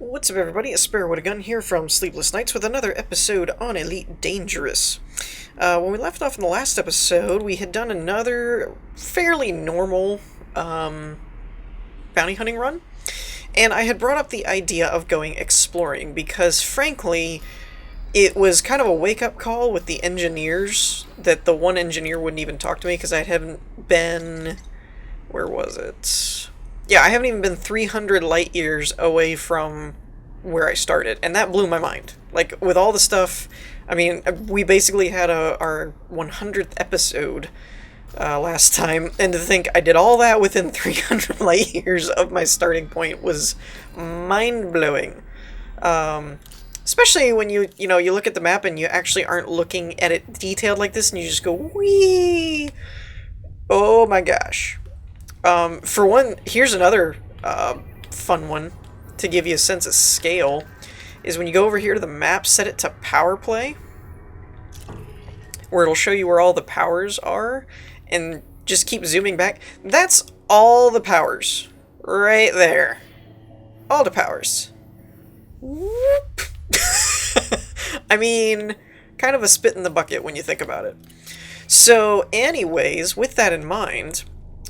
What's up, everybody? A Sparrow with a Gun here from Sleepless Nights with another episode on Elite Dangerous. When we left off in the last episode, we had done another fairly normal bounty hunting run, and I had brought up the idea of going exploring because, frankly, it was kind of a wake-up call with the engineers that the one engineer wouldn't even talk to me because I hadn't been... where was it? Yeah, I haven't even been 300 light years away from where I started, and that blew my mind. Like, with all the stuff, I mean, we basically had our 100th episode last time, and to think I did all that within 300 light years of my starting point was mind-blowing. Especially when you look at the map and you actually aren't looking at it detailed like this, and you just go, wee! Oh my gosh. For one, here's another fun one to give you a sense of scale, is when you go over here to the map, set it to power play, where it'll show you where all the powers are, and just keep zooming back. That's all the powers. Right there. All the powers. Whoop. I mean, kind of a spit in the bucket when you think about it. So anyways, with that in mind,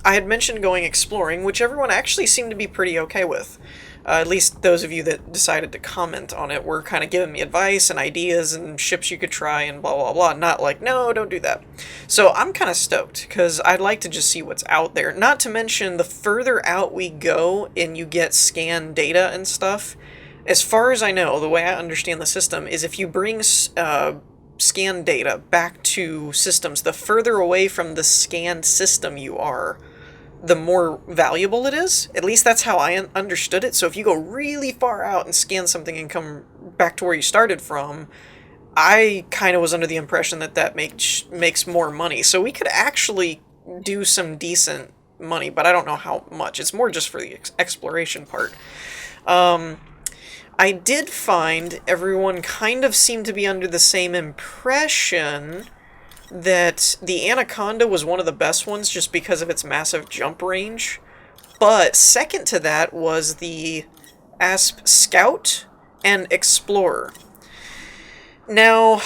I had mentioned going exploring, which everyone actually seemed to be pretty okay with. At least those of you that decided to comment on it were kind of giving me advice and ideas and ships you could try and blah, blah, blah. Not like, no, don't do that. So I'm kind of stoked, because I'd like to just see what's out there. Not to mention, the further out we go and you get scan data and stuff, as far as I know, the way I understand the system is if you bring scan data back to systems, the further away from the scanned system you are, the more valuable it is. At least that's how I understood it. So if you go really far out and scan something and come back to where you started from, I kind of was under the impression that that makes more money. So we could actually do some decent money, but I don't know how much. It's more just for the exploration part. I did find everyone kind of seemed to be under the same impression that the Anaconda was one of the best ones just because of its massive jump range. But second to that was the Asp Scout and Explorer. Now,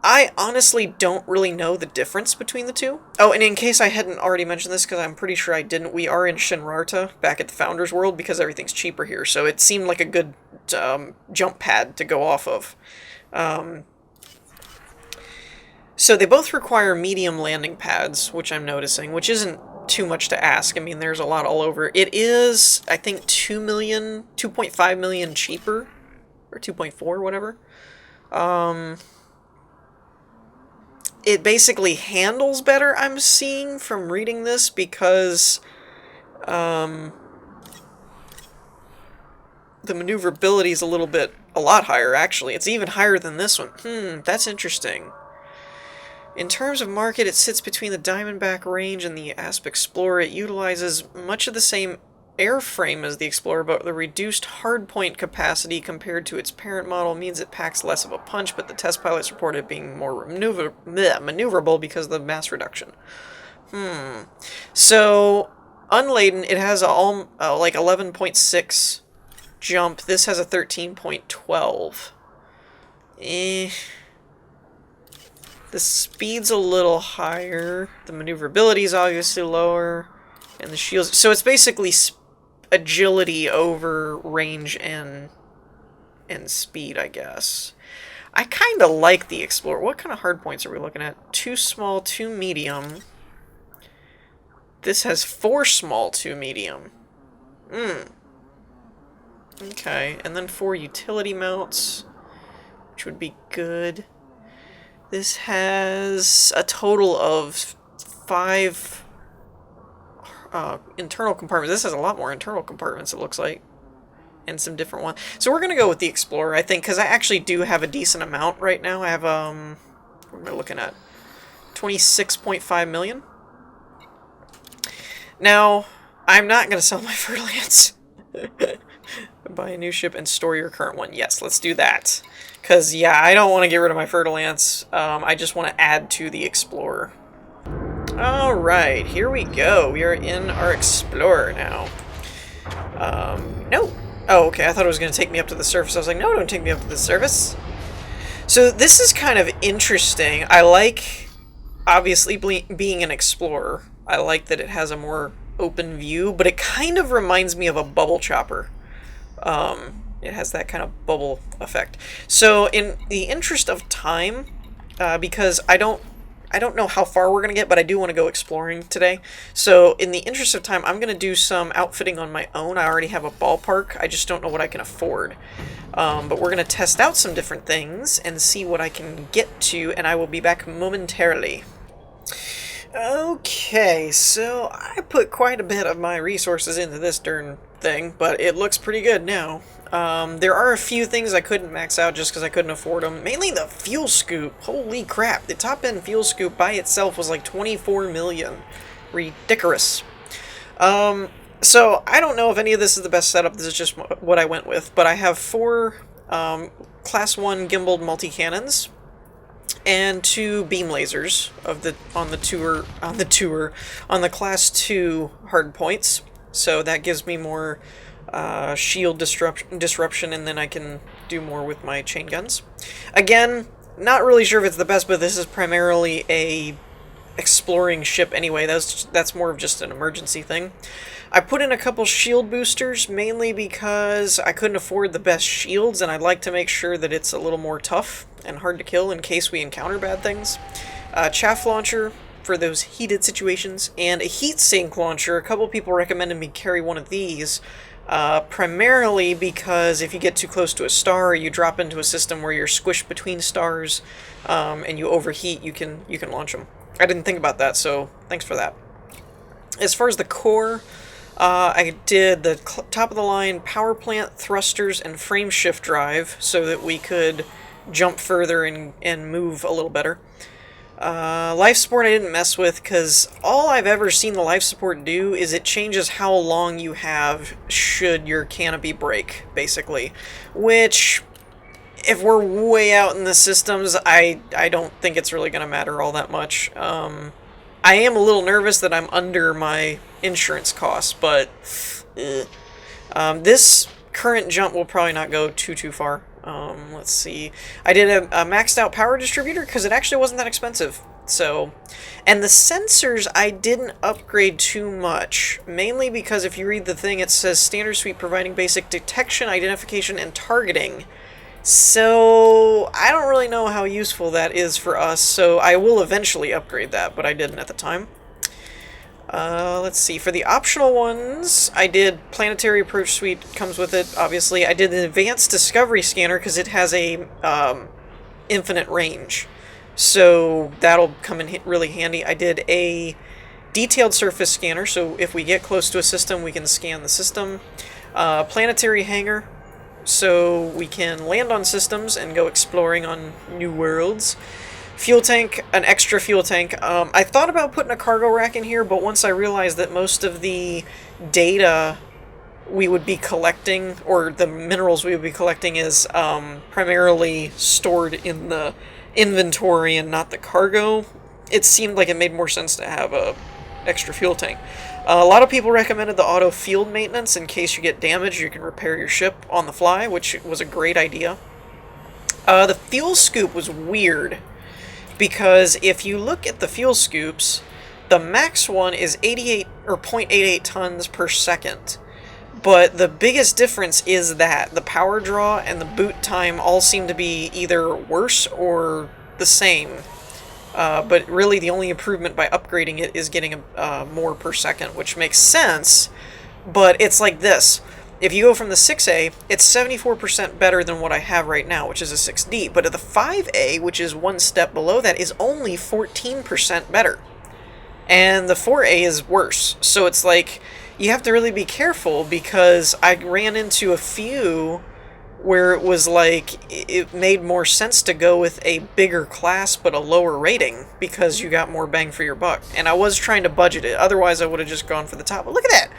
I honestly don't really know the difference between the two. Oh, and in case I hadn't already mentioned this, because I'm pretty sure I didn't, we are in Shinrarta, back at the Founders World, because everything's cheaper here, so it seemed like a good jump pad to go off of. So they both require medium landing pads, which I'm noticing, which isn't too much to ask. I mean, there's a lot all over. It is, I think, 2.5 million cheaper, or 2.4, whatever. It basically handles better, I'm seeing from reading this, because the maneuverability is a lot higher, actually. It's even higher than this one. That's interesting. In terms of market, it sits between the Diamondback range and the Asp Explorer. It utilizes much of the same airframe as the Explorer, but the reduced hardpoint capacity compared to its parent model means it packs less of a punch, but the test pilots report it being more maneuverable because of the mass reduction. So, unladen, it has like 11.6 jump. This has a 13.12. The speed's a little higher, the maneuverability is obviously lower, and the shields... So it's basically agility over range and speed, I guess. I kind of like the Explorer. What kind of hardpoints are we looking at? 2 small, 2 medium. This has 4 small, 2 medium. Okay, and then 4 utility mounts, which would be good. This has a total of 5 internal compartments. This has a lot more internal compartments, it looks like. And some different ones. So we're going to go with the Explorer, I think, because I actually do have a decent amount right now. I have, what am I looking at? 26.5 million. Now, I'm not going to sell my Fer-Lance. Buy a new ship and store your current one. Yes, let's do that. Because, yeah, I don't want to get rid of my Fer-Lance. I just want to add to the Explorer. Alright, here we go. We are in our Explorer now. No. Oh, okay, I thought it was going to take me up to the surface. I was like, no, don't take me up to the surface. So this is kind of interesting. I like, obviously, being an explorer. I like that it has a more open view, but it kind of reminds me of a bubble chopper. It has that kind of bubble effect. So in the interest of time, because I don't know how far we're going to get, but I do want to go exploring today. So in the interest of time, I'm going to do some outfitting on my own. I already have a ballpark. I just don't know what I can afford. But we're going to test out some different things and see what I can get to, and I will be back momentarily. Okay, so I put quite a bit of my resources into this darn thing, but it looks pretty good now. There are a few things I couldn't max out just because I couldn't afford them. Mainly the fuel scoop. Holy crap, the top-end fuel scoop by itself was like 24 million. Ridiculous. So I don't know if any of this is the best setup. This is just what I went with, but I have 4 Class 1 gimbaled multi-cannons and 2 beam lasers on the Class 2 hard points. So that gives me more shield disruption, and then I can do more with my chain guns. Again, not really sure if it's the best, but this is primarily a exploring ship anyway. That's more of just an emergency thing. I put in a couple shield boosters, mainly because I couldn't afford the best shields, and I'd like to make sure that it's a little more tough and hard to kill in case we encounter bad things. Chaff launcher for those heated situations, and a heat sink launcher. A couple people recommended me carry one of these, primarily because if you get too close to a star, or you drop into a system where you're squished between stars, and you overheat, you can launch them. I didn't think about that, so thanks for that. As far as the core, I did the top-of-the-line power plant, thrusters, and frame shift drive so that we could jump further and move a little better. Life support I didn't mess with because all I've ever seen the life support do is it changes how long you have should your canopy break, basically. Which, if we're way out in the systems, I don't think it's really going to matter all that much. I am a little nervous that I'm under my insurance costs, but this current jump will probably not go too far. Let's see. I did a maxed out power distributor because it actually wasn't that expensive. So, and the sensors I didn't upgrade too much, mainly because if you read the thing, it says standard suite providing basic detection, identification, and targeting. So, I don't really know how useful that is for us, so I will eventually upgrade that, but I didn't at the time. Let's see, for the optional ones, I did Planetary Approach Suite, comes with it, obviously. I did the Advanced Discovery Scanner, because it has a infinite range. So, that'll come in really handy. I did a Detailed Surface Scanner, so if we get close to a system, we can scan the system. Planetary Hangar, so we can land on systems and go exploring on new worlds. Fuel tank, an extra fuel tank. I thought about putting a cargo rack in here, but once I realized that most of the data we would be collecting, or the minerals we would be collecting, is primarily stored in the inventory and not the cargo, it seemed like it made more sense to have a extra fuel tank. A lot of people recommended the auto field maintenance in case you get damaged, you can repair your ship on the fly, which was a great idea. The fuel scoop was weird, because if you look at the fuel scoops, the max one is 88 or 0.88 tons per second. But the biggest difference is that the power draw and the boot time all seem to be either worse or the same. But really the only improvement by upgrading it is getting more per second, which makes sense, but it's like this. If you go from the 6A, it's 74% better than what I have right now, which is a 6D, but the 5A, which is one step below that, is only 14% better. And the 4A is worse, so it's like, you have to really be careful, because I ran into a few where it was like, it made more sense to go with a bigger class but a lower rating, because you got more bang for your buck. And I was trying to budget it, otherwise I would have just gone for the top. But look at that!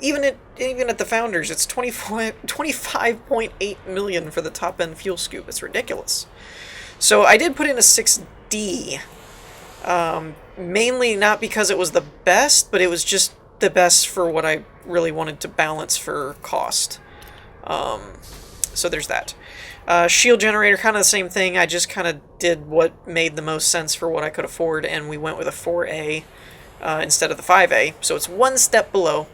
Even at the Founders, it's 25.8 million for the top-end fuel scoop. It's ridiculous. So I did put in a 6D, mainly not because it was the best, but it was just the best for what I really wanted to balance for cost. So there's that. Shield generator, kind of the same thing. I just kind of did what made the most sense for what I could afford, and we went with a 4A instead of the 5A. So it's one step below.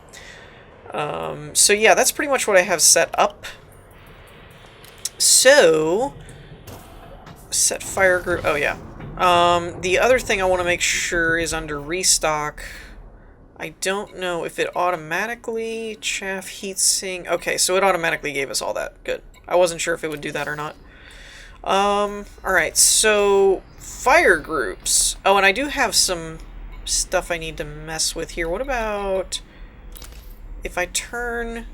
So yeah, that's pretty much what I have set up. So, set fire group. Oh yeah. The other thing I want to make sure is under restock. I don't know if it automatically chaff heatsink. Okay, so it automatically gave us all that. Good. I wasn't sure if it would do that or not. Alright, so fire groups. Oh, and I do have some stuff I need to mess with here. What about if I turn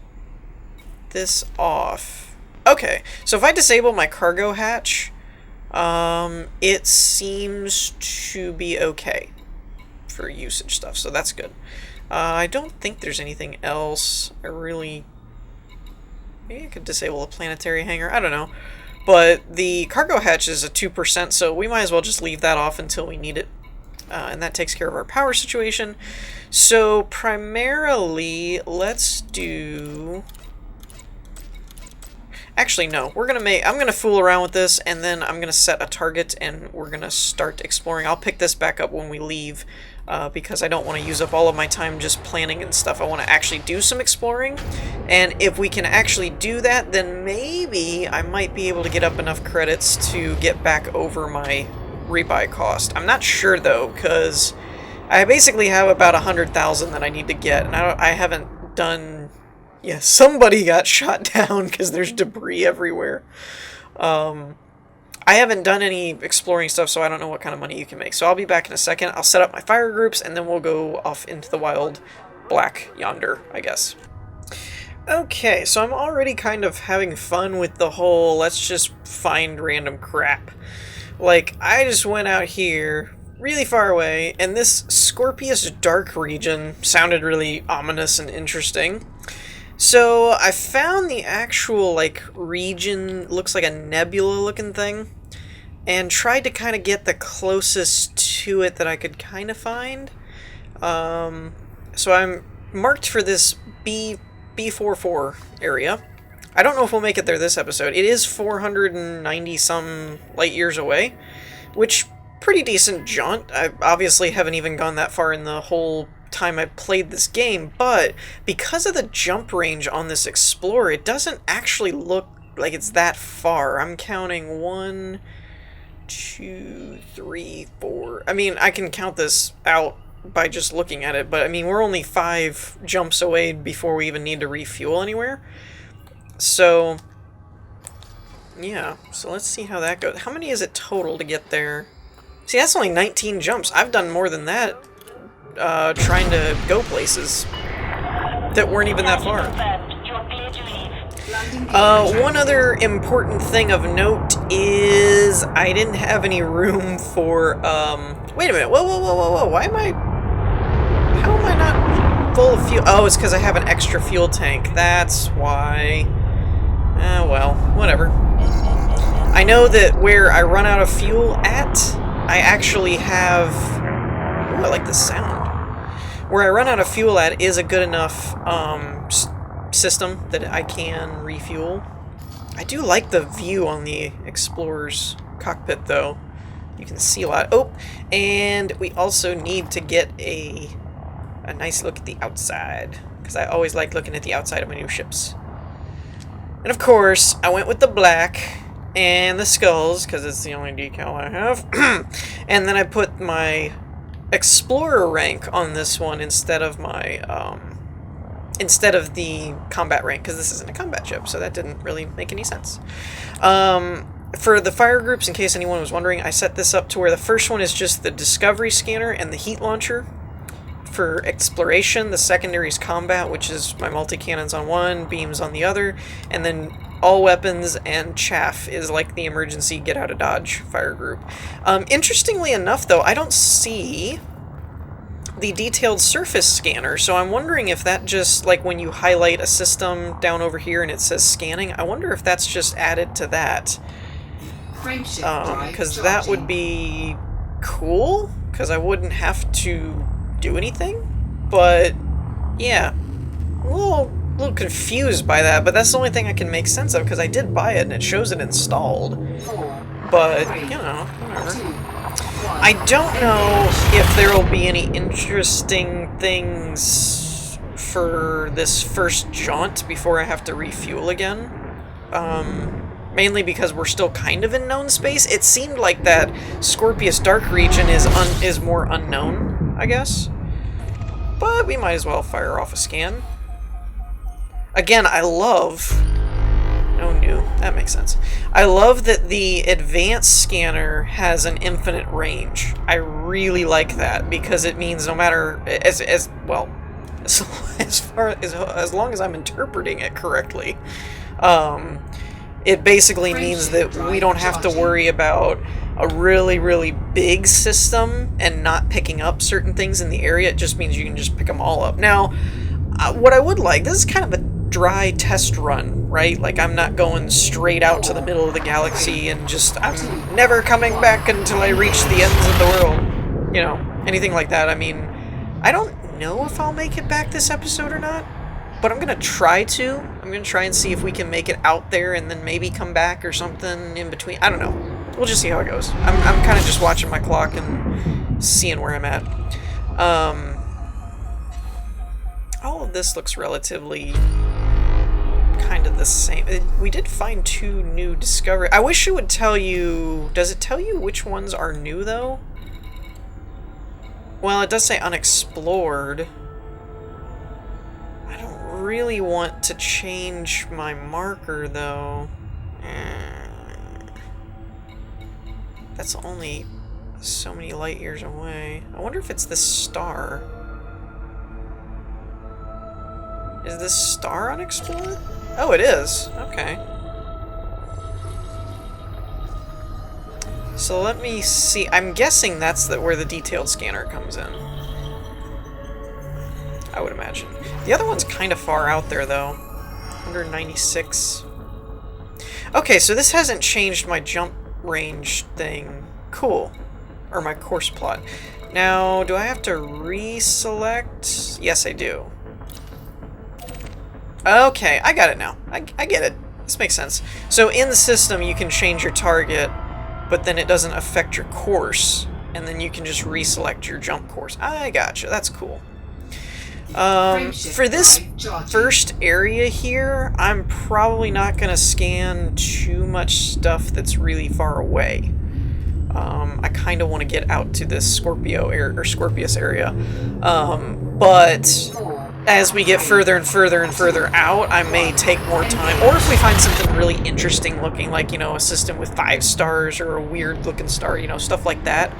this off? Okay, so if I disable my cargo hatch, it seems to be okay for usage stuff, so that's good. I don't think there's anything else. Maybe I could disable a planetary hangar, I don't know. But the cargo hatch is a 2%, so we might as well just leave that off until we need it. And that takes care of our power situation. So primarily, let's do... Actually, no. I'm gonna fool around with this, and then I'm gonna set a target, and we're gonna start exploring. I'll pick this back up when we leave, because I don't want to use up all of my time just planning and stuff. I want to actually do some exploring, and if we can actually do that, then maybe I might be able to get up enough credits to get back over my rebuy cost. I'm not sure though, because I basically have about 100,000 that I need to get, and I haven't done... Yeah, somebody got shot down because there's debris everywhere. I haven't done any exploring stuff, so I don't know what kind of money you can make. So I'll be back in a second. I'll set up my fire groups, and then we'll go off into the wild black yonder, I guess. Okay, so I'm already kind of having fun with the whole let's just find random crap. Like, I just went out here really far away, and this Scorpius Dark region sounded really ominous and interesting. So I found the actual, like, region, looks like a nebula looking thing, and tried to kind of get the closest to it that I could kind of find. So I'm marked for this B44 area. I don't know if we'll make it there this episode. It is 490 some light years away, which pretty decent jaunt. I obviously haven't even gone that far in the whole time I played this game, but because of the jump range on this Explorer, it doesn't actually look like it's that far. I'm counting 1, 2, 3, 4. I mean, I can count this out by just looking at it, but I mean, we're only 5 jumps away before we even need to refuel anywhere. So, yeah, so let's see how that goes. How many is it total to get there? See, that's only 19 jumps. I've done more than that. Trying to go places that weren't even that far. One other important thing of note is I didn't have any room for, wait a minute, whoa, how am I not full of fuel? Oh, it's because I have an extra fuel tank, that's why. Well, whatever. I know that where I run out of fuel at, I actually have... Ooh, I like the sound. Where I run out of fuel at is a good enough system that I can refuel. I do like the view on the Explorer's cockpit, though. You can see a lot. Oh, and we also need to get a nice look at the outside, because I always like looking at the outside of my new ships. And of course, I went with the black and the skulls, because it's the only decal I have. And then I put my Explorer rank on this one instead of my instead of the combat rank, because this isn't a combat ship, so that didn't really make any sense. For the fire groups, in case anyone was wondering, I set this up to where the first one is just the discovery scanner and the heat launcher. For exploration, the secondary is combat, which is my multi-cannons on one, beams on the other, and then all weapons and chaff is like the emergency get out of dodge fire group. Interestingly enough, though, I don't see the detailed surface scanner, so I'm wondering if that just, like when you highlight a system down over here and it says scanning, I wonder if that's just added to that. Because that would be cool, because I wouldn't have to do anything, but yeah, we'll a little confused by that, but that's the only thing I can make sense of, because I did buy it and it shows it installed. But, you know, whatever. I don't know if there will be any interesting things for this first jaunt before I have to refuel again. Mainly because we're still kind of in known space. It seemed like that Scorpius Dark region is more unknown, I guess. But we might as well fire off a scan. Again, I love... Oh, new. That makes sense. I love that the advanced scanner has an infinite range. I really like that, because it means no matter... as long as I'm interpreting it correctly, it basically means that we don't have to worry about a really, really big system and not picking up certain things in the area. It just means you can just pick them all up. Now, what I would like... This is kind of a dry test run, right? Like, I'm not going straight out to the middle of the galaxy and just, I'm never coming back until I reach the ends of the world. You know, anything like that. I mean, I don't know if I'll make it back this episode or not, but I'm gonna try to. I'm gonna try and see if we can make it out there and then maybe come back or something in between. I don't know. We'll just see how it goes. I'm kind of just watching my clock and seeing where I'm at. All of this looks relatively kind of the same. We did find 2 new discoveries. I wish it would tell you... Does it tell you which ones are new, though? Well, it does say unexplored. I don't really want to change my marker, though. That's only so many light years away. I wonder if it's this star. Is this star unexplored? Oh, it is. Okay. So let me see. I'm guessing that's where the detailed scanner comes in. I would imagine. The other one's kind of far out there, though. 196. Okay, so this hasn't changed my jump range thing. Cool. Or my course plot. Now, do I have to reselect? Yes, I do. Okay, I got it now. I get it. This makes sense. So in the system, you can change your target, but then it doesn't affect your course, and then you can just reselect your jump course. I gotcha. That's cool. For this first area here, I'm probably not going to scan too much stuff that's really far away. I kind of want to get out to this Scorpius area. But as we get further and further and further out, I may take more time. Or if we find something really interesting looking, like, you know, a system with 5 stars or a weird looking star, you know, stuff like that,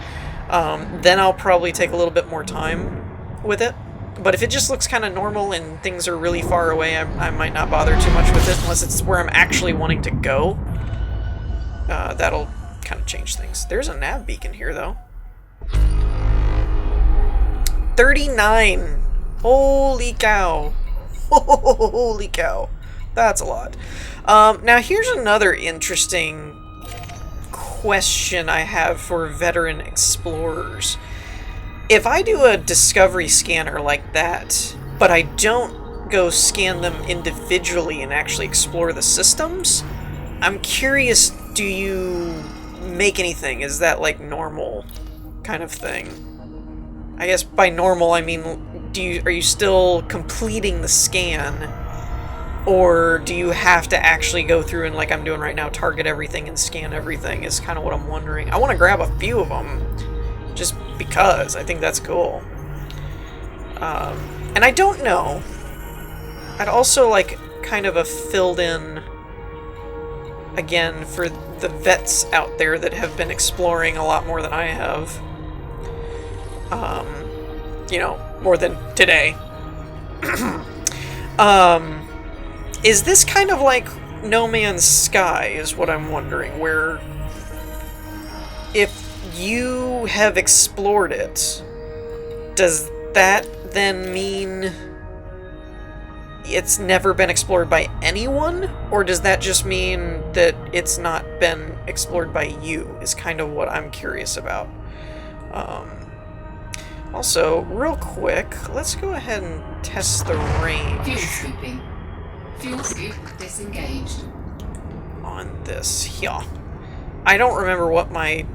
then I'll probably take a little bit more time with it. But if it just looks kind of normal and things are really far away, I might not bother too much with it, unless it's where I'm actually wanting to go. That'll kind of change things. There's a nav beacon here, though. 39! Holy cow! Holy cow! That's a lot. Now, here's another interesting question I have for veteran explorers. If I do a discovery scanner like that, but I don't go scan them individually and actually explore the systems, I'm curious, do you make anything? Is that like normal kind of thing? I guess by normal I mean, are you still completing the scan, or do you have to actually go through and, like I'm doing right now, target everything and scan everything? Is kind of what I'm wondering. I want to grab a few of them just because I think that's cool. And I don't know. I'd also like kind of a filled in again for the vets out there that have been exploring a lot more than I have. You know, more than today. Is this kind of like No Man's Sky, is what I'm wondering, where if you have explored it, does that then mean it's never been explored by anyone? Or does that just mean that it's not been explored by you, is kind of what I'm curious about. Also, real quick, let's go ahead and test the range. Fuel scoop disengaged. On this here. I don't remember what my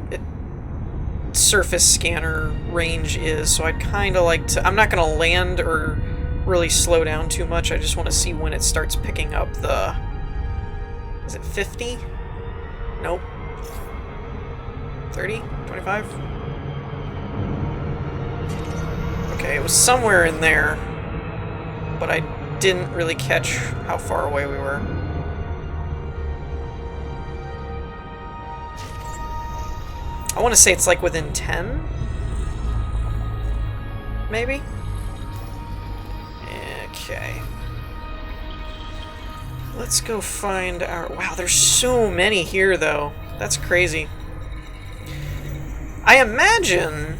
surface scanner range is, so I'd kind of like to... I'm not going to land or really slow down too much. I just want to see when it starts picking up the... Is it 50? Nope. 30? 25? Okay, it was somewhere in there, but I didn't really catch how far away we were. I want to say it's like within 10? Maybe? Okay. Let's go find our... Wow, there's so many here, though. That's crazy. I imagine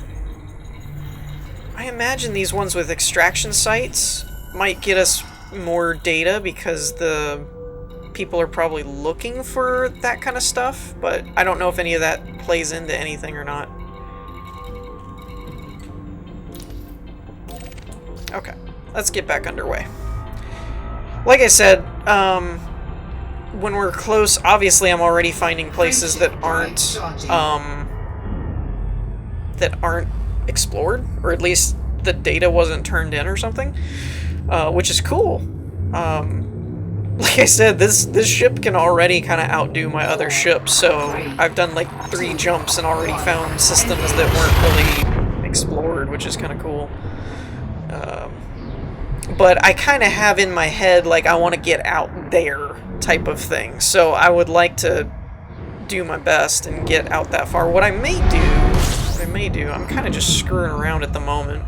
these ones with extraction sites might get us more data because the people are probably looking for that kind of stuff, but I don't know if any of that plays into anything or not. Okay, let's get back underway. Like I said, when we're close, obviously I'm already finding places that aren't explored, or at least the data wasn't turned in or something, which is cool. Like I said, this ship can already kind of outdo my other ships, so I've done like 3 jumps and already found systems that weren't really explored, which is kind of cool. But I kind of have in my head, like, I want to get out there type of thing, so I would like to do my best and get out that far. What I may do, I'm kind of just screwing around at the moment.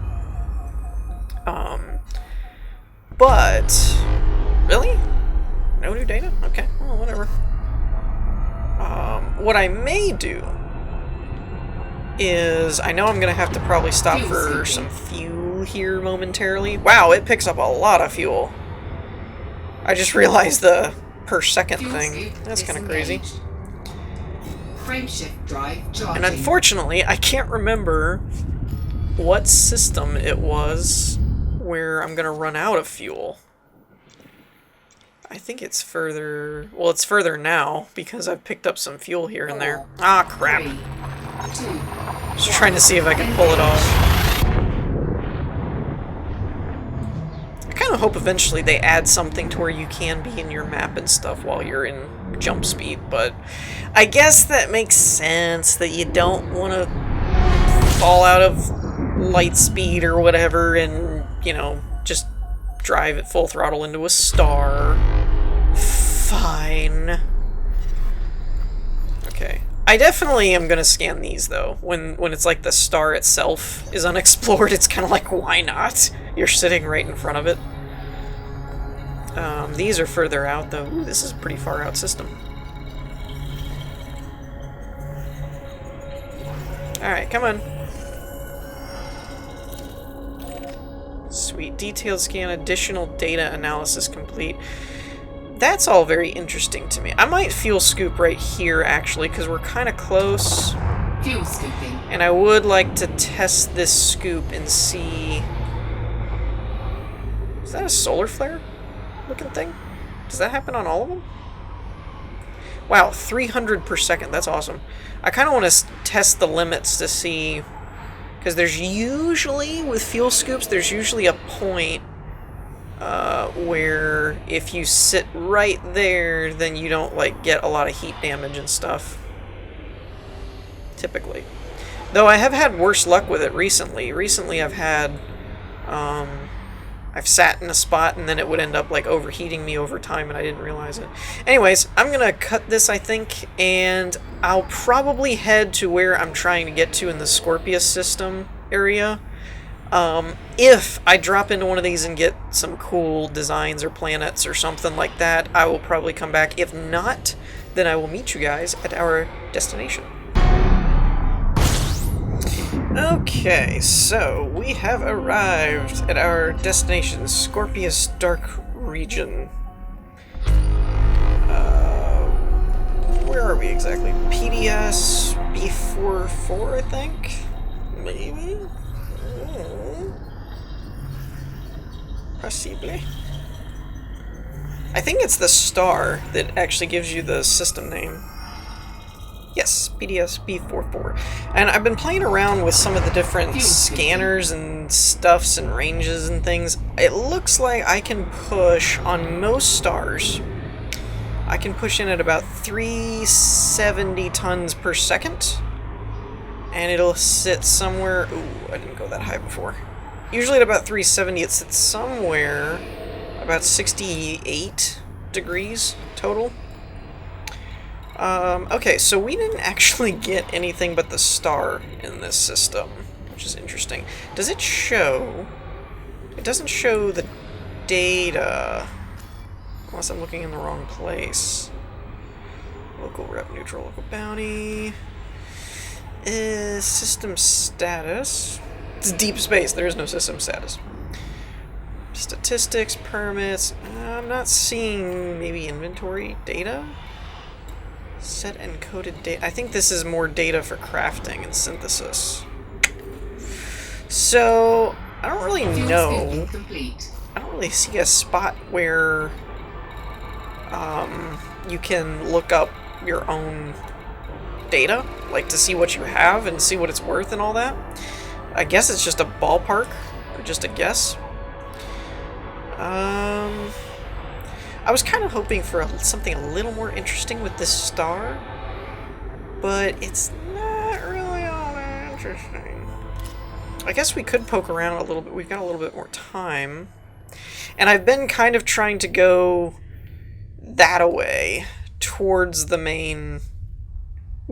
But, really? No new data? Okay, well, whatever. What I may do is, I know I'm going to have to probably stop for some fuel here momentarily. Wow, it picks up a lot of fuel. I just realized the per second thing. That's kind of crazy. Frameshift drive charging. And unfortunately, I can't remember what system it was where I'm going to run out of fuel. I think it's further... Well, it's further now, because I've picked up some fuel here and there. Ah, crap. 3, 2, Just trying to see if I can pull it off. I kind of hope eventually they add something to where you can be in your map and stuff while you're in jump speed, but I guess that makes sense that you don't want to fall out of light speed or whatever and, you know, just drive at full throttle into a star. Fine. Okay. I definitely am gonna scan these, though. When it's like the star itself is unexplored, it's kind of like, why not? You're sitting right in front of it. These are further out, though. Ooh, this is a pretty far out system. Alright, come on. Sweet. Detailed scan, additional data analysis complete. That's all very interesting to me. I might fuel scoop right here, actually, because we're kind of close. fuel scooping. And I would like to test this scoop and see... Is that a solar flare looking thing? Does that happen on all of them? Wow, 300 per second. That's awesome. I kind of want to test the limits to see... Because there's usually, with fuel scoops, there's usually a point where if you sit right there, then you don't, like, get a lot of heat damage and stuff. Typically. Though I have had worse luck with it recently. Recently I've had... I've sat in a spot and then it would end up, like, overheating me over time and I didn't realize it. Anyways, I'm gonna cut this, I think, and I'll probably head to where I'm trying to get to in the Scorpius system area. If I drop into one of these and get some cool designs or planets or something like that, I will probably come back. If not, then I will meet you guys at our destination. Okay, so we have arrived at our destination, Scorpius Dark Region. Where are we exactly? PDS B44, I think? Maybe? Possibly. I think it's the star that actually gives you the system name. Yes, PDS B44. And I've been playing around with some of the different scanners and stuffs and ranges and things. It looks like I can push on most stars. I can push in at about 370 tons per second. And it'll sit somewhere... Ooh, I didn't go that high before. Usually at about 370 it sits somewhere about 68 degrees total. Okay, so we didn't actually get anything but the star in this system, which is interesting. Does it show... It doesn't show the data, unless I'm looking in the wrong place. Local rep, neutral, local bounty... system status... It's deep space, there is no system status. Statistics, permits... I'm not seeing maybe inventory data? Set encoded data. I think this is more data for crafting and synthesis. So, I don't really know. I don't really see a spot where you can look up your own data, like to see what you have and see what it's worth and all that. I guess it's just a ballpark, or just a guess. I was kind of hoping for something a little more interesting with this star, but it's not really all that interesting. I guess we could poke around a little bit. We've got a little bit more time. And I've been kind of trying to go that away towards the main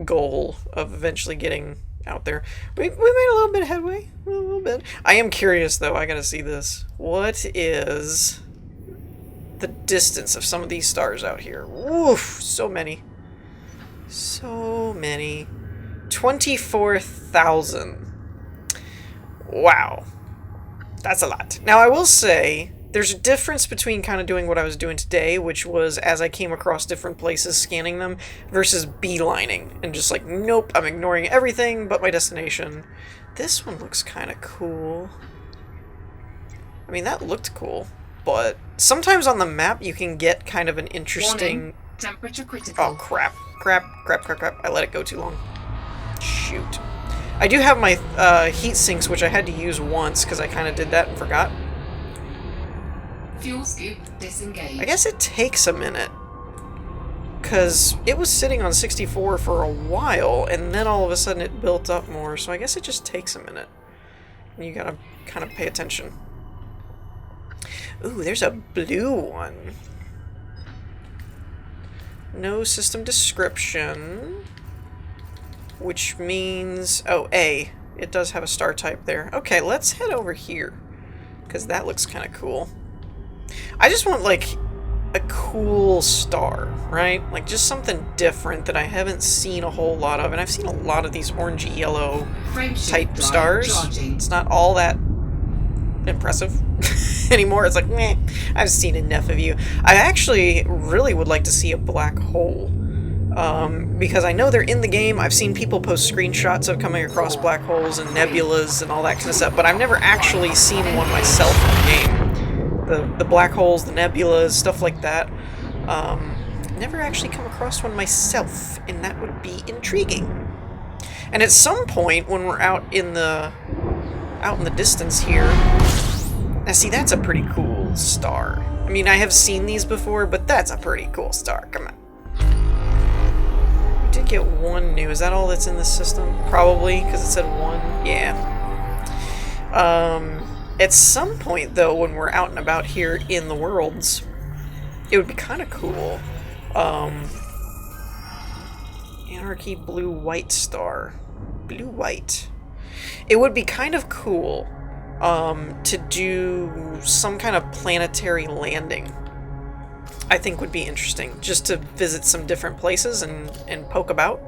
goal of eventually getting out there. We made a little bit of headway. A little bit. I am curious, though. I gotta see this. What is... the distance of some of these stars out here? Woof! So many. So many. 24,000. Wow. That's a lot. Now, I will say, there's a difference between kind of doing what I was doing today, which was as I came across different places, scanning them, versus beelining. And just like, nope, I'm ignoring everything but my destination. This one looks kind of cool. I mean, that looked cool. But sometimes on the map you can get kind of an interesting... Warning. Temperature critical. Oh, crap. Crap. I let it go too long. Shoot. I do have my heat sinks, which I had to use once, because I kind of did that and forgot. Fuel scoop disengaged. I guess it takes a minute. Because it was sitting on 64 for a while, and then all of a sudden it built up more, so I guess it just takes a minute. And you gotta kind of pay attention. Ooh, there's a blue one. No system description. Which means... oh, A. It does have a star type there. Okay, let's head over here. Because that looks kind of cool. I just want, like, a cool star, right? Like, just something different that I haven't seen a whole lot of. And I've seen a lot of these orangey yellow type stars. It's not all that impressive anymore. It's like, meh, I've seen enough of you. I actually really would like to see a black hole. Because I know they're in the game. I've seen people post screenshots of coming across black holes and nebulas and all that kind of stuff, but I've never actually seen one myself in the game. The black holes, the nebulas, stuff like that. Never actually come across one myself, and that would be intriguing. And at some point, when we're out in the distance here... Now see, that's a pretty cool star. I mean, I have seen these before, but that's a pretty cool star. Come on. We did get one new. Is that all that's in this system? Probably, because it said one. Yeah. At some point, though, when we're out and about here in the worlds, it would be kind of cool. Anarchy blue-white star. Blue-white. It would be kind of cool to do some kind of planetary landing. I think would be interesting, just to visit some different places and poke about.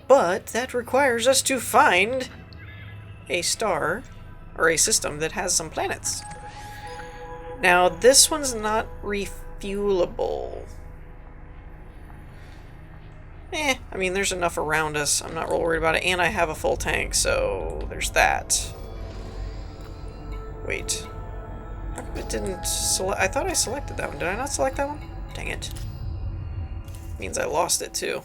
But that requires us to find a star, or a system that has some planets. Now, this one's not refuelable. I mean, there's enough around us. I'm not real worried about it. And I have a full tank, so there's that. Wait. How come it didn't select? I thought I selected that one. Did I not select that one? Dang it. Means I lost it too.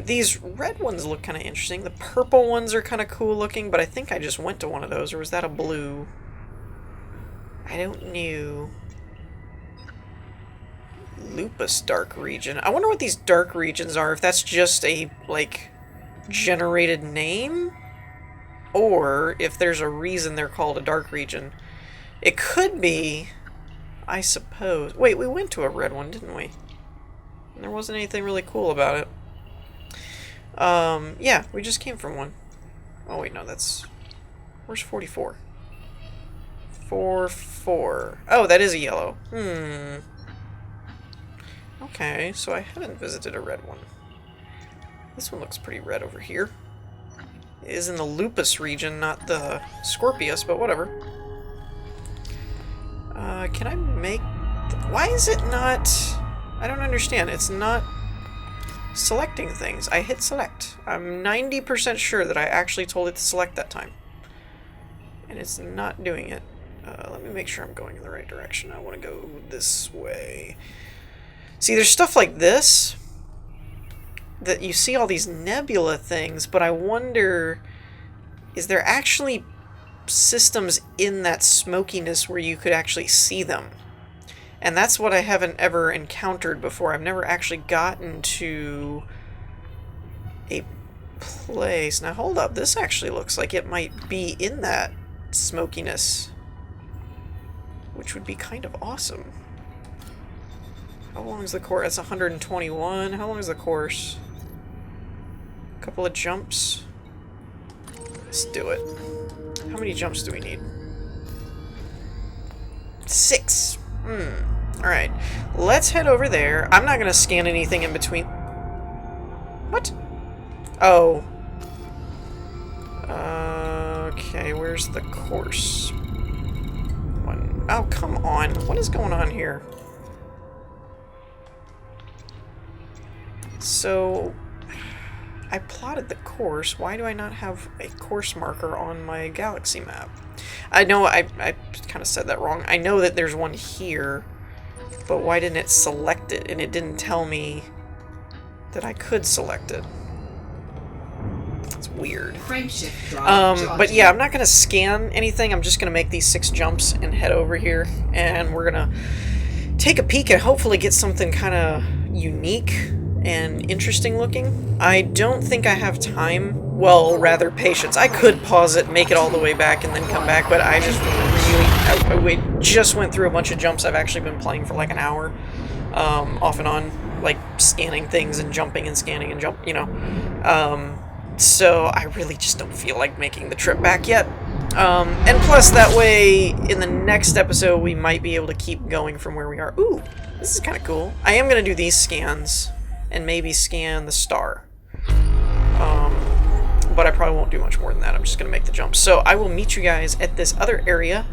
These red ones look kind of interesting. The purple ones are kind of cool looking, but I think I just went to one of those, or was that a blue? I don't know. Lupus dark region. I wonder what these dark regions are, if that's just a, like, generated name, or if there's a reason they're called a dark region. It could be, I suppose. Wait, we went to a red one, didn't we? And there wasn't anything really cool about it. Yeah, we just came from one. Oh wait, no, that's... Where's 44? 4-4. Oh, that is a yellow. Okay, so I haven't visited a red one. This one looks pretty red over here. It is in the Lupus region, not the Scorpius, but whatever. Can I make... Why is it not... I don't understand. It's not selecting things. I hit select. I'm 90% sure that I actually told it to select that time. And it's not doing it. Let me make sure I'm going in the right direction. I want to go this way. See, there's stuff like this that you see all these nebula things, but I wonder, is there actually systems in that smokiness where you could actually see them? And that's what I haven't ever encountered before. I've never actually gotten to a place. Now hold up, this actually looks like it might be in that smokiness, which would be kind of awesome. How long is the course? That's 121. How long is the course? A couple of jumps. Let's do it. How many jumps do we need? 6. Alright. Let's head over there. I'm not going to scan anything in between. What? Oh. Okay, where's the course? Oh, come on. What is going on here? So, I plotted the course. Why do I not have a course marker on my galaxy map? I know I kind of said that wrong. I know that there's one here, but why didn't it select it? And it didn't tell me that I could select it. It's weird. But yeah, I'm not going to scan anything. I'm just going to make these 6 jumps and head over here. And we're going to take a peek and hopefully get something kind of unique and interesting looking. I don't think I have time. Well, rather patience. I could pause it, make it all the way back, and then come back, but I just really... I just went through a bunch of jumps. I've actually been playing for like an hour, off and on, like scanning things and jumping and scanning and jump, you know. So I really just don't feel like making the trip back yet. And plus, that way, in the next episode, we might be able to keep going from where we are. Ooh, this is kind of cool. I am going to do these scans, and maybe scan the star. But I probably won't do much more than that. I'm just going to make the jump. So I will meet you guys at this other area,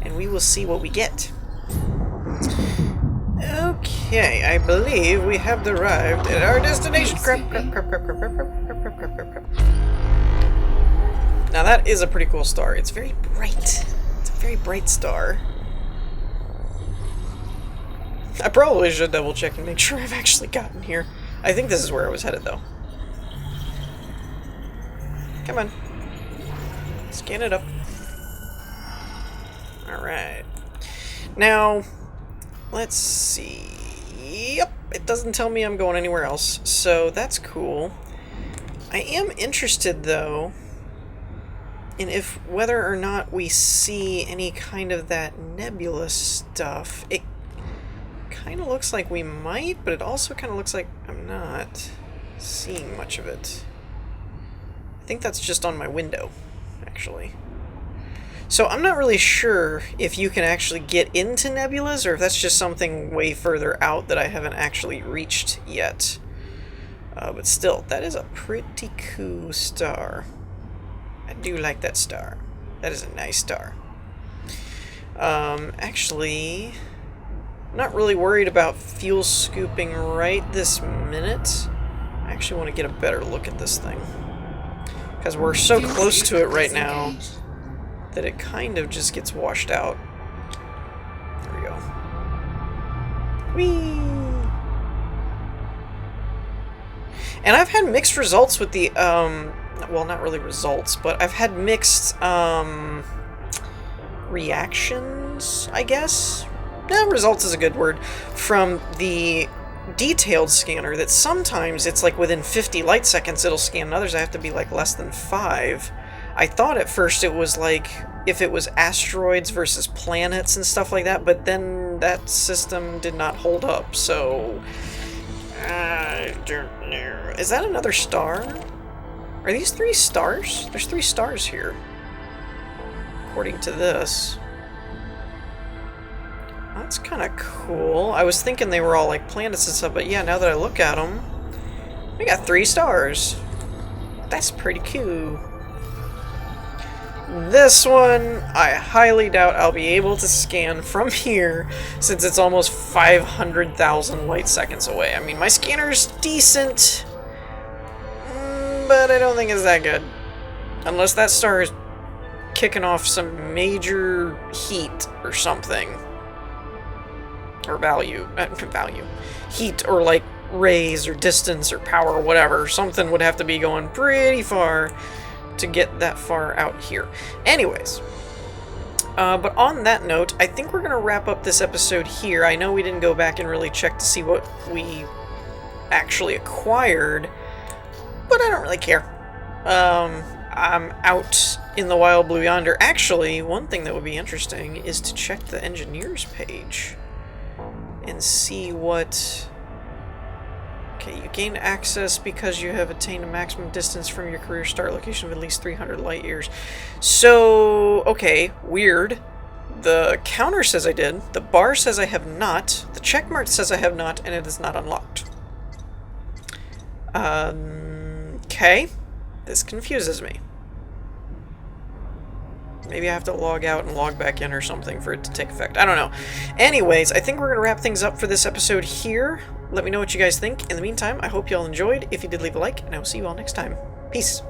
and we will see what we get. Okay, I believe we have arrived at our destination. Crap. Now that is a pretty cool star. It's very bright. It's a very bright star. I probably should double check and make sure I've actually gotten here. I think this is where I was headed, though. Come on. Scan it up. Alright. Now, let's see. Yep, it doesn't tell me I'm going anywhere else, so that's cool. I am interested, though, in if whether or not we see any kind of that nebula stuff. It kind of looks like we might, but it also kind of looks like I'm not seeing much of it. I think that's just on my window, actually. So I'm not really sure if you can actually get into nebulas, or if that's just something way further out that I haven't actually reached yet. But still, that is a pretty cool star. I do like that star. That is a nice star. Actually, I'm not really worried about fuel scooping right this minute. I actually want to get a better look at this thing, because we're so close to it right now. that it kind of just gets washed out. There we go. Whee! And I've had mixed results with the, well, not really results, but I've had mixed, reactions, I guess? Results is a good word. From the detailed scanner, that sometimes it's like within 50 light seconds it'll scan, and others I have to be like less than 5. I thought at first it was like if it was asteroids versus planets and stuff like that, but then that system did not hold up, so I don't know. Is that another star? Are these 3 stars? There's 3 stars here, according to this. That's kind of cool. I was thinking they were all like planets and stuff, but yeah, now that I look at them, we got 3 stars. That's pretty cool. This one, I highly doubt I'll be able to scan from here, since it's almost 500,000 light seconds away. I mean, my scanner's decent, but I don't think it's that good. Unless that star is kicking off some major heat or something. Or value. Heat, or like rays, or distance, or power, or whatever. Something would have to be going pretty far to get that far out here. Anyways, but on that note, I think we're going to wrap up this episode here. I know we didn't go back and really check to see what we actually acquired, but I don't really care. I'm out in the wild blue yonder. Actually, one thing that would be interesting is to check the engineers page and see what... Okay, you gain access because you have attained a maximum distance from your career start location of at least 300 light years. So, okay, weird. The counter says I did, the bar says I have not, the checkmark says I have not, and it is not unlocked. Okay. This confuses me. Maybe I have to log out and log back in or something for it to take effect. I don't know. Anyways, I think we're going to wrap things up for this episode here. Let me know what you guys think. In the meantime, I hope you all enjoyed. If you did, leave a like, and I will see you all next time. Peace.